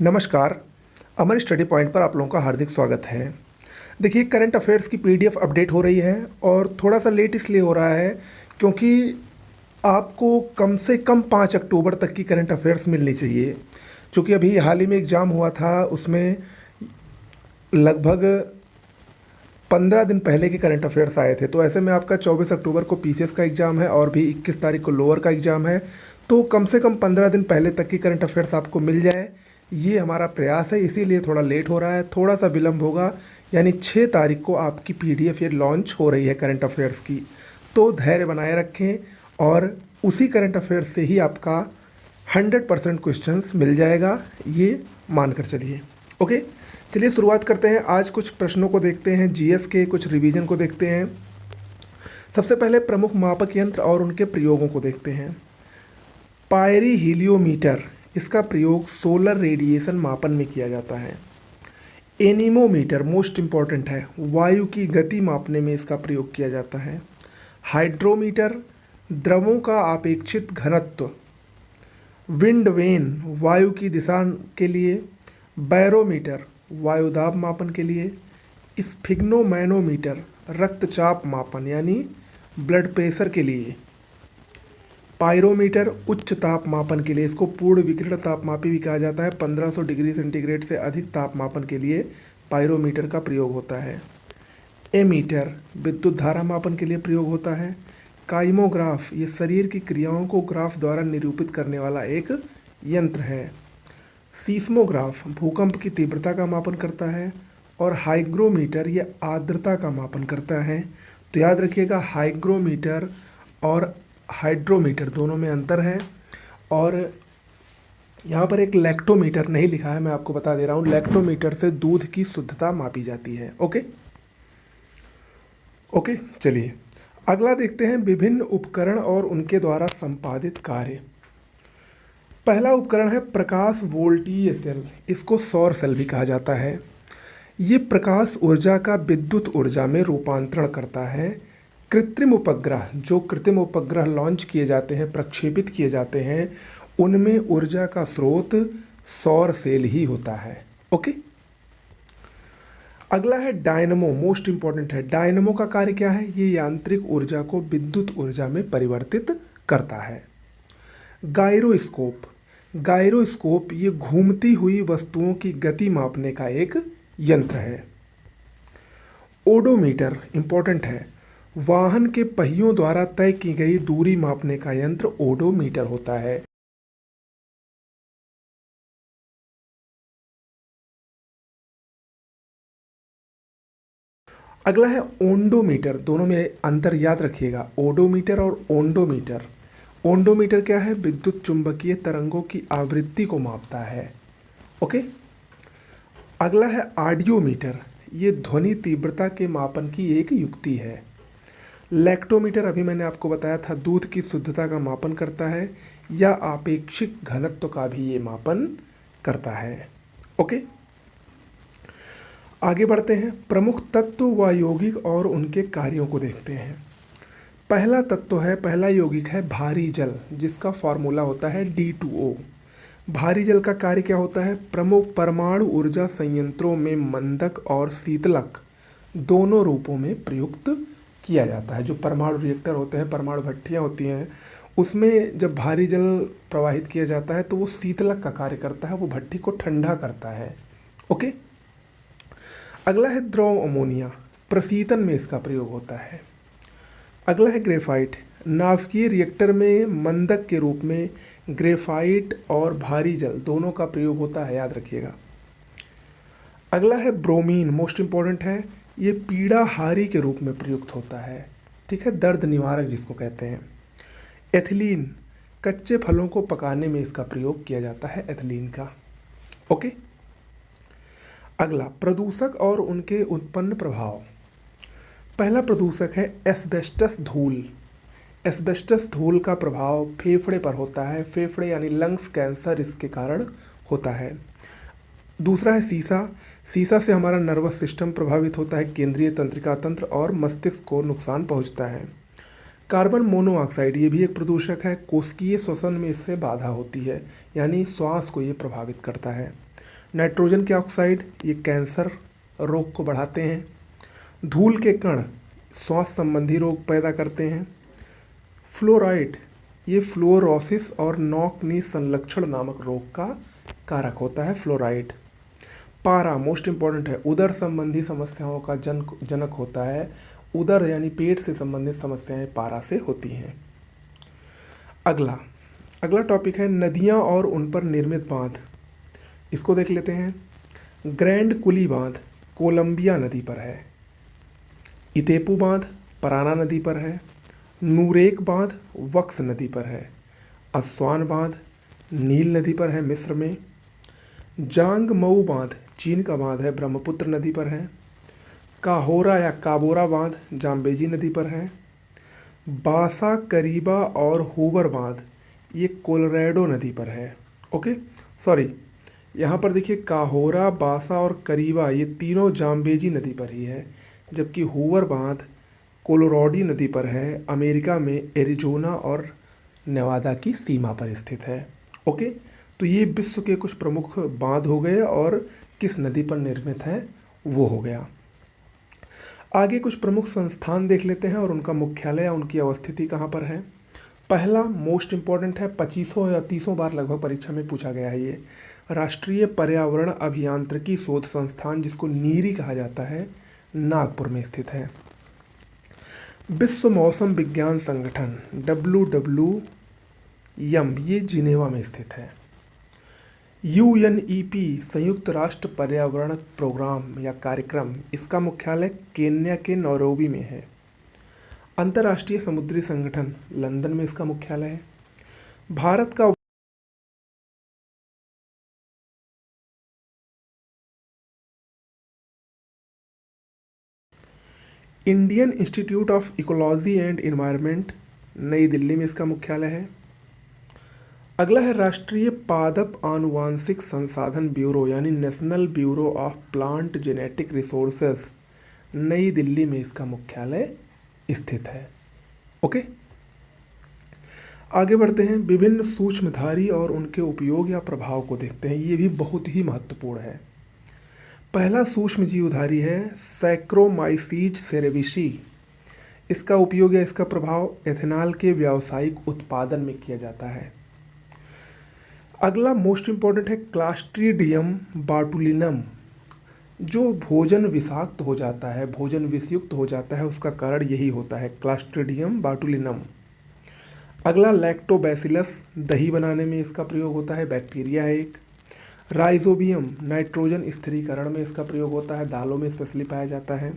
नमस्कार। अमर study point पर आप लोगों का हार्दिक स्वागत है। देखिए, करंट अफेयर्स की पीडीएफ अपडेट हो रही है और थोड़ा सा लेट इसलिए हो रहा है क्योंकि आपको कम से कम 5 अक्टूबर तक की करंट अफेयर्स मिलनी चाहिए। चूँकि अभी हाल ही में एग्ज़ाम हुआ था, उसमें लगभग 15 दिन पहले के करंट अफेयर्स आए थे। तो ऐसे में आपका 24 अक्टूबर को पीसीएस का एग्ज़ाम है और भी 21 तारीख को लोअर का एग्ज़ाम है। तो कम से कम 15 दिन पहले तक की करंट अफेयर्स आपको मिल जाए, ये हमारा प्रयास है। इसीलिए थोड़ा लेट हो रहा है, थोड़ा सा विलम्ब होगा। यानी 6 तारीख को आपकी पीडीएफ ये लॉन्च हो रही है करंट अफेयर्स की। तो धैर्य बनाए रखें और उसी करंट अफेयर्स से ही आपका 100% क्वेश्चंस मिल जाएगा, ये मानकर चलिए। ओके, चलिए शुरुआत करते हैं। आज कुछ प्रश्नों को देखते हैं, जीएस के कुछ रिवीजन को देखते हैं। सबसे पहले प्रमुख मापक यंत्र और उनके प्रयोगों को देखते हैं। पायरीहीलियोमीटर, इसका प्रयोग सोलर रेडिएशन मापन में किया जाता है। एनीमोमीटर मोस्ट इम्पॉर्टेंट है, वायु की गति मापने में इसका प्रयोग किया जाता है। हाइड्रोमीटर, द्रवों का आपेक्षित घनत्व। विंड वेन, वायु की दिशा के लिए। बैरोमीटर, वायुदाब मापन के लिए। स्फिग्नोमैनोमीटर, रक्तचाप मापन यानी ब्लड प्रेशर के लिए। पायरोमीटर, उच्च ताप मापन के लिए, इसको पूर्ण विकिरण तापमापी भी कहा जाता है। 1500 डिग्री सेंटीग्रेड से अधिक तापमापन के लिए पायरोमीटर का प्रयोग होता है। एमीटर, विद्युत धारा मापन के लिए प्रयोग होता है। काइमोग्राफ, ये शरीर की क्रियाओं को ग्राफ द्वारा निरूपित करने वाला एक यंत्र है। सीस्मोग्राफ, भूकंप की तीव्रता का मापन करता है। और हाइग्रोमीटर, ये आर्द्रता का मापन करता है। तो याद रखिएगा, हाइग्रोमीटर और हाइड्रोमीटर दोनों में अंतर है। और यहाँ पर एक लैक्टोमीटर नहीं लिखा है, मैं आपको बता दे रहा हूँ। लैक्टोमीटर से दूध की शुद्धता मापी जाती है। ओके, चलिए अगला देखते हैं, विभिन्न उपकरण और उनके द्वारा संपादित कार्य। पहला उपकरण है प्रकाश वोल्टीय सेल, इसको सौर सेल भी कहा जाता है। ये प्रकाश ऊर्जा का विद्युत ऊर्जा में रूपांतरण करता है। कृत्रिम उपग्रह, जो कृत्रिम उपग्रह लॉन्च किए जाते हैं, प्रक्षेपित किए जाते हैं, उनमें ऊर्जा का स्रोत सौर सेल ही होता है। ओके, अगला है डायनमो, मोस्ट इंपॉर्टेंट है। डायनमो का कार्य क्या है? ये यांत्रिक ऊर्जा को विद्युत ऊर्जा में परिवर्तित करता है। गायरोस्कोप, गायरोस्कोप ये घूमती हुई वस्तुओं की गति मापने का एक यंत्र है। ओडोमीटर इंपॉर्टेंट है, वाहन के पहियों द्वारा तय की गई दूरी मापने का यंत्र ओडोमीटर होता है। अगला है ओंडोमीटर, दोनों में अंतर याद रखिएगा, ओडोमीटर और ओंडोमीटर। ओंडोमीटर क्या है? विद्युत चुंबकीय तरंगों की आवृत्ति को मापता है। ओके, अगला है ऑडियोमीटर, ये ध्वनि तीव्रता के मापन की एक युक्ति है। लैक्टोमीटर अभी मैंने आपको बताया था, दूध की शुद्धता का मापन करता है या आपेक्षिक घनत्व का भी ये मापन करता है। ओके, आगे बढ़ते हैं, प्रमुख तत्व व यौगिक और उनके कार्यों को देखते हैं। पहला तत्व है, पहला यौगिक है भारी जल, जिसका फॉर्मूला होता है D2O। भारी जल का कार्य क्या होता है? प्रमुख परमाणु ऊर्जा संयंत्रों में मंदक और शीतलक दोनों रूपों में प्रयुक्त किया जाता है। जो परमाणु रिएक्टर होते हैं, परमाणु भट्टियाँ होती हैं, उसमें जब भारी जल प्रवाहित किया जाता है तो वो शीतलक का कार्य करता है, वो भट्टी को ठंडा करता है। ओके, अगला है द्रव अमोनिया, प्रशीतन में इसका प्रयोग होता है। अगला है ग्रेफाइट, नाभिकीय रिएक्टर में मंदक के रूप में ग्रेफाइट और भारी जल दोनों का प्रयोग होता है, याद रखिएगा। अगला है ब्रोमीन, मोस्ट इंपॉर्टेंट है, ये पीड़ाहारी के रूप में प्रयुक्त होता है। ठीक है, दर्द निवारक जिसको कहते हैं। एथिलीन, कच्चे फलों को पकाने में इसका प्रयोग किया जाता है, एथिलीन का। ओके, अगला प्रदूषक और उनके उत्पन्न प्रभाव। पहला प्रदूषक है एस्बेस्टस धूल। एस्बेस्टस धूल का प्रभाव फेफड़े पर होता है, फेफड़े यानी लंग्स कैंसर इसके कारण होता है। दूसरा है सीसा, सीसा से हमारा नर्वस सिस्टम प्रभावित होता है, केंद्रीय तंत्रिका तंत्र और मस्तिष्क को नुकसान पहुंचता है। कार्बन मोनोऑक्साइड, ये भी एक प्रदूषक है, कोशिकीय श्वसन में इससे बाधा होती है, यानी श्वास को ये प्रभावित करता है। नाइट्रोजन के ऑक्साइड ये कैंसर रोग को बढ़ाते हैं। धूल के कण श्वास संबंधी रोग पैदा करते हैं। फ्लोराइड ये फ्लोरोसिस और नॉक नी संलक्षण नामक रोग का कारक होता है फ्लोराइड। पारा मोस्ट इम्पॉर्टेंट है, उदर संबंधी समस्याओं का जनक होता है। उदर यानी पेट से संबंधित समस्याएं पारा से होती हैं। अगला टॉपिक है नदियां और उन पर निर्मित बांध। इसको देख लेते हैं। ग्रैंड कुली बांध कोलंबिया नदी पर है। इतेपू बांध पराना नदी पर है। नूरेक बांध वक्स नदी पर है। अस्वान बांध नील नदी पर है मिस्र में। जांग मऊ बांध चीन का बांध है, ब्रह्मपुत्र नदी पर है। काहोरा या काबोरा बांध जाम्बेजी नदी पर है। बासा करीबा और हूवर बांध ये कोलोराडो नदी पर है। ओके सॉरी, यहाँ पर देखिए काहोरा, बासा और करीबा ये तीनों जाम्बेजी नदी पर ही है, जबकि हूवर बांध कोलोराडो नदी पर है, अमेरिका में एरिजोना और नेवादा की सीमा पर स्थित है। ओके, तो ये विश्व के कुछ प्रमुख बांध हो गए और किस नदी पर निर्मित है वो हो गया। आगे कुछ प्रमुख संस्थान देख लेते हैं और उनका मुख्यालय या उनकी अवस्थिति कहाँ पर है। पहला मोस्ट इम्पॉर्टेंट है, 2500 या 30 बार लगभग परीक्षा में पूछा गया है ये, राष्ट्रीय पर्यावरण अभियांत्रिकी शोध संस्थान जिसको नीरी कहा जाता है, नागपुर में स्थित है। विश्व मौसम विज्ञान संगठन WWM ये जिनेवा में स्थित है। UNEP संयुक्त राष्ट्र पर्यावरण प्रोग्राम या कार्यक्रम इसका मुख्यालय केन्या के नैरोबी में है। अंतर्राष्ट्रीय समुद्री संगठन लंदन में इसका मुख्यालय है। भारत का Indian institute of ecology and environment नई दिल्ली में इसका मुख्यालय है। अगला है राष्ट्रीय पादप आनुवांशिक संसाधन ब्यूरो यानी national bureau of plant genetic resources, नई दिल्ली में इसका मुख्यालय स्थित है। ओके, आगे बढ़ते हैं। विभिन्न सूक्ष्मधारी और उनके उपयोग या प्रभाव को देखते हैं, ये भी बहुत ही महत्वपूर्ण है। पहला सूक्ष्म जीवधारी है सैक्रोमाइसीज सेरेविसी। इसका उपयोग या इसका प्रभाव एथेनॉल के व्यावसायिक उत्पादन में किया जाता है। अगला मोस्ट इम्पॉर्टेंट है क्लास्ट्रीडियम बाटुलिनम। जो भोजन विषाक्त हो जाता है, भोजन विषयुक्त हो जाता है, उसका कारण यही होता है, क्लास्ट्रीडियम बाटुलिनम। अगला लैक्टोबैसिलस, दही बनाने में इसका प्रयोग होता है, बैक्टीरिया है एक। राइजोबियम नाइट्रोजन स्थिरीकरण में इसका प्रयोग होता है, दालों में स्पेशली पाया जाता है।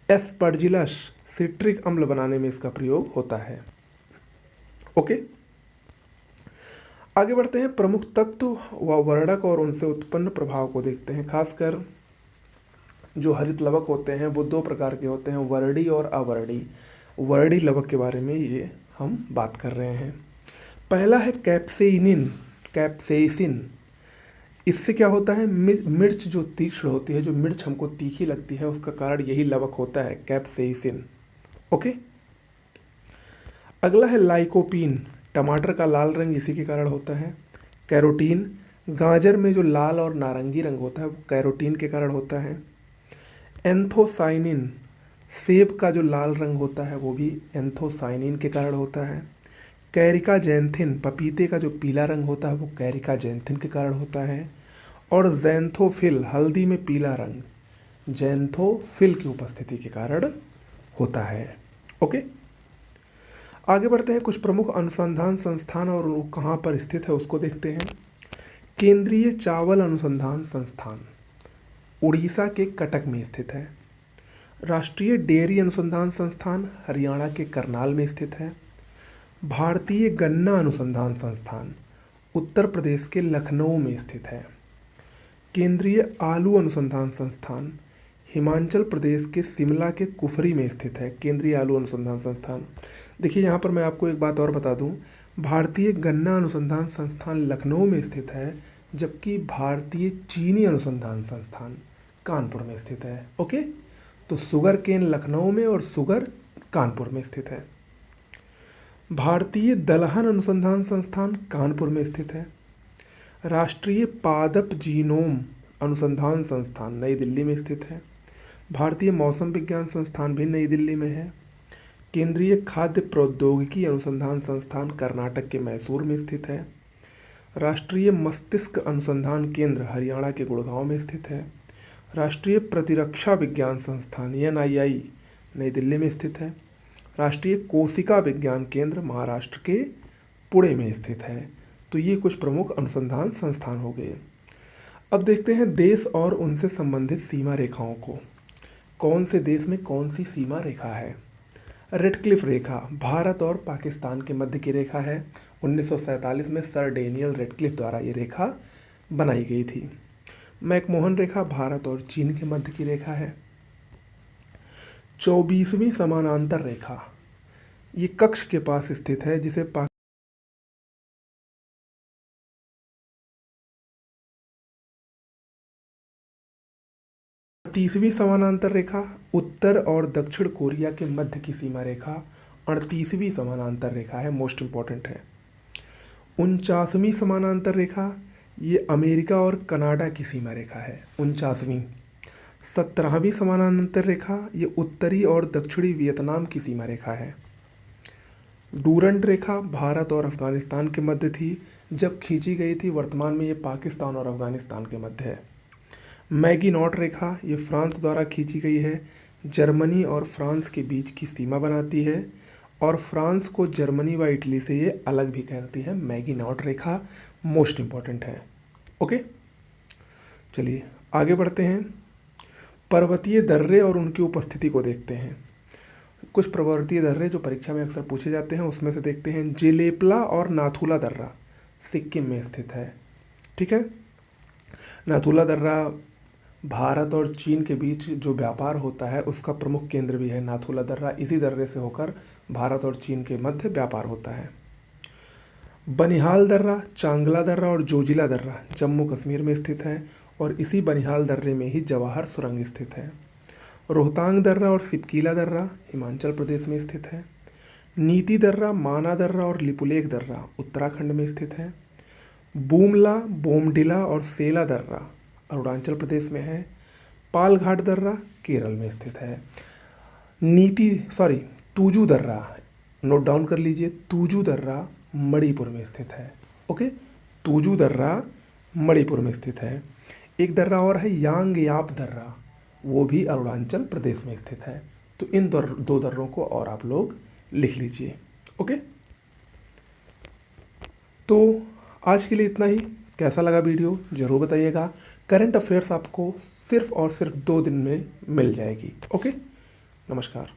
एस्परजिलस सिट्रिक अम्ल बनाने में इसका प्रयोग होता है। ओके, आगे बढ़ते हैं। प्रमुख तत्व व वर्णक और उनसे उत्पन्न प्रभाव को देखते हैं। खासकर जो हरित लवक होते हैं वो दो प्रकार के होते हैं, वर्डी और अवर्डी। वर्डी लवक के बारे में ये हम बात कर रहे हैं। पहला है कैप्सेइसिन। इससे क्या होता है, मिर्च जो तीक्ष्ण होती है, जो मिर्च हमको तीखी लगती है, उसका कारण यही लवक होता है, कैप्सेइसिन। ओके, अगला है लाइकोपीन। टमाटर का लाल रंग इसी के कारण होता है। कैरोटीन, गाजर में जो लाल और नारंगी रंग होता है वो कैरोटीन के कारण होता है। एंथोसाइनिन, सेब का जो लाल रंग होता है वो भी एंथोसाइनिन के कारण होता है। कैरिका जैंथिन, पपीते का जो पीला रंग होता है वो कैरिका जैंथिन के कारण होता है। और जैंथोफिल, हल्दी में पीला रंग, जैंथोफिल की उपस्थिति के कारण होता है। ओके, आगे बढ़ते हैं। कुछ प्रमुख अनुसंधान संस्थान और वो कहाँ पर स्थित है उसको देखते हैं। केंद्रीय चावल अनुसंधान संस्थान उड़ीसा के कटक में स्थित है। राष्ट्रीय डेयरी अनुसंधान संस्थान हरियाणा के करनाल में स्थित है। भारतीय गन्ना अनुसंधान संस्थान उत्तर प्रदेश के लखनऊ में स्थित है। केंद्रीय आलू अनुसंधान संस्थान हिमाचल प्रदेश के शिमला के कुफरी में स्थित है। केंद्रीय आलू अनुसंधान संस्थान, देखिए यहाँ पर मैं आपको एक बात और बता दूँ, भारतीय गन्ना अनुसंधान संस्थान लखनऊ में स्थित है, जबकि भारतीय चीनी अनुसंधान संस्थान कानपुर में स्थित है। ओके, तो शुगर केन लखनऊ में और शुगर कानपुर में स्थित है। भारतीय दलहन अनुसंधान संस्थान कानपुर में स्थित है। राष्ट्रीय पादप जीनोम अनुसंधान संस्थान नई दिल्ली में स्थित है। भारतीय मौसम विज्ञान संस्थान भी नई दिल्ली में है। केंद्रीय खाद्य प्रौद्योगिकी अनुसंधान संस्थान कर्नाटक के मैसूर में स्थित है। राष्ट्रीय मस्तिष्क अनुसंधान केंद्र हरियाणा के गुड़गांव में स्थित है। राष्ट्रीय प्रतिरक्षा विज्ञान संस्थान NII नई दिल्ली में स्थित है। राष्ट्रीय कोशिका विज्ञान केंद्र महाराष्ट्र के पुणे में स्थित है। तो ये कुछ प्रमुख अनुसंधान संस्थान हो गए। अब देखते हैं देश और उनसे संबंधित सीमा रेखाओं को। कौन से देश में कौन सी सीमा रेखा है? रेडक्लिफ रेखा भारत और पाकिस्तान के मध्य की रेखा है। 1947 में सर डेनियल रेडक्लिफ द्वारा ये रेखा बनाई गई थी। मैकमोहन रेखा भारत और चीन के मध्य की रेखा है। 24वीं समानांतर रेखा ये कक्ष के पास स्थित है, जिसे 30वीं समानांतर रेखा उत्तर और दक्षिण कोरिया के मध्य की सीमा रेखा 38वीं समानांतर रेखा है, मोस्ट इम्पॉर्टेंट है। 49वीं समानांतर रेखा ये अमेरिका और कनाडा की सीमा रेखा है, 49वीं। 17वीं समानांतर रेखा ये उत्तरी और दक्षिणी वियतनाम की सीमा रेखा है। डूरंट रेखा भारत और अफगानिस्तान के मध्य थी जब खींची गई थी, वर्तमान में ये पाकिस्तान और अफगानिस्तान के मध्य है। मैगिनॉट रेखा ये फ्रांस द्वारा खींची गई है, जर्मनी और फ्रांस के बीच की सीमा बनाती है और फ्रांस को जर्मनी व इटली से ये अलग भी करती है। मैगिनॉट रेखा मोस्ट इम्पॉर्टेंट है। ओके, चलिए आगे बढ़ते हैं। पर्वतीय दर्रे और उनकी उपस्थिति को देखते हैं। कुछ पर्वतीय दर्रे जो परीक्षा में अक्सर पूछे जाते हैं उसमें से देखते हैं। जेलेपला और नाथुला दर्रा सिक्किम में स्थित है। ठीक है, नाथुला दर्रा भारत और चीन के बीच जो व्यापार होता है उसका प्रमुख केंद्र भी है नाथुला दर्रा। इसी दर्रे से होकर भारत और चीन के मध्य व्यापार होता है। बनिहाल दर्रा, चांगला दर्रा और जोजिला दर्रा जम्मू कश्मीर में स्थित है और इसी बनिहाल दर्रे में ही जवाहर सुरंग स्थित है। रोहतांग दर्रा और सिपकीला दर्रा हिमाचल प्रदेश में स्थित है। नीति दर्रा, माना दर्रा और लिपुलेख दर्रा उत्तराखंड में स्थित है। बूमला, बोमडिला और सेला दर्रा अरुणाचल प्रदेश में है। पालघाट दर्रा केरल में स्थित है। तूजू दर्रा, नोट डाउन कर लीजिए, तूजू दर्रा मणिपुर में स्थित है। ओके, तूजू दर्रा मणिपुर में स्थित है। एक दर्रा और है यांग याप दर्रा, वो भी अरुणाचल प्रदेश में स्थित है। तो इन दो दर्रों को और आप लोग लिख लीजिए। ओके, तो आज के लिए इतना ही। कैसा लगा वीडियो ज़रूर बताइएगा। करंट अफेयर्स आपको सिर्फ और सिर्फ 2 दिन में मिल जाएगी। ओके, नमस्कार।